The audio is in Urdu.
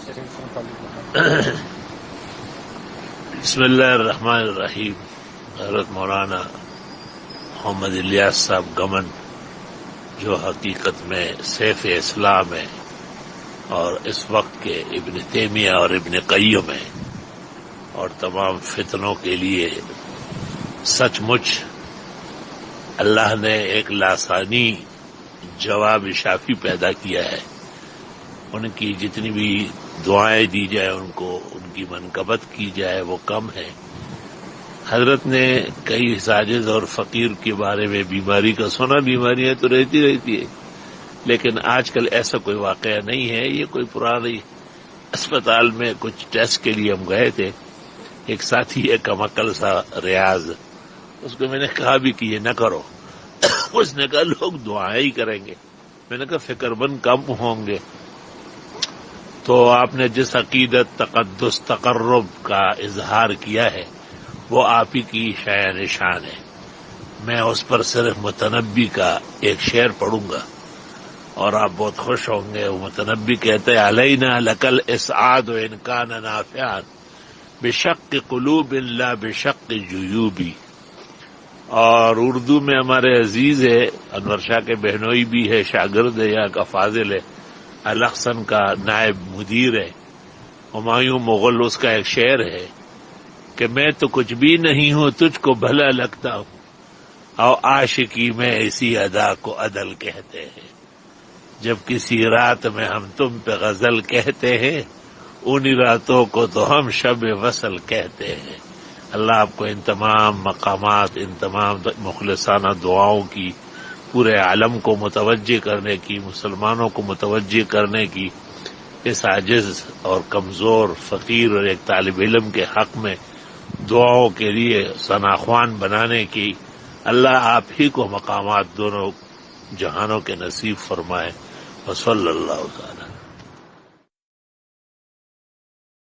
بسم اللہ الرحمن الرحیم. حضرت مولانا محمد الیاس صاحب گمن جو حقیقت میں سیف اسلام ہے اور اس وقت کے ابن تیمیہ اور ابن قیم ہیں اور تمام فتنوں کے لیے سچ مچ اللہ نے ایک لاسانی جواب شافی پیدا کیا ہے. ان کی جتنی بھی دعائیں دی جائے ان کو ان کی منقبت کی جائے وہ کم ہے. حضرت نے کئی ساجد اور فقیر کے بارے میں بیماری کا سنا. بیماریاں تو رہتی ہے لیکن آج کل ایسا کوئی واقعہ نہیں ہے. یہ کوئی پرانی اسپتال میں کچھ ٹیسٹ کے لیے ہم گئے تھے. ایک ساتھی ہے کمکل سا ریاض, اس کو میں نے کہا بھی کہ یہ نہ کرو. اس نے کہا لوگ دعائیں ہی کریں گے. میں نے کہا فکر مند کم ہوں گے. تو آپ نے جس عقیدت تقدس تقرب کا اظہار کیا ہے وہ آپ ہی کی شایع نشان ہے. میں اس پر صرف متنبی کا ایک شعر پڑھوں گا اور آپ بہت خوش ہوں گے. وہ متنبی کہتے ہیں علینا لکل اسعاد و ان کان نافعا بشق قلوب لا بشق جیوبی. اور اردو میں ہمارے عزیز ہے انور شاہ کے بہنوئی بھی ہے, شاگرد ہے, یہاں کا فاضل ہے, الاحسن کا نائب مدیر ہے. ہمایوں مغل اس کا ایک شعر ہے کہ میں تو کچھ بھی نہیں ہوں تجھ کو بھلا لگتا ہوں, اور عاشقی میں اسی ادا کو عدل کہتے ہیں. جب کسی رات میں ہم تم پہ غزل کہتے ہیں انہی راتوں کو تو ہم شب وصل کہتے ہیں. اللہ آپ کو ان تمام مقامات, ان تمام مخلصانہ دعاؤں کی پورے عالم کو متوجہ کرنے کی, مسلمانوں کو متوجہ کرنے کی, اس عاجز اور کمزور فقیر اور ایک طالب علم کے حق میں دعاؤں کے لیے ثناخوان بنانے کی اللہ آپ ہی کو مقامات دونوں جہانوں کے نصیب فرمائے. وصلی اللہ تعالی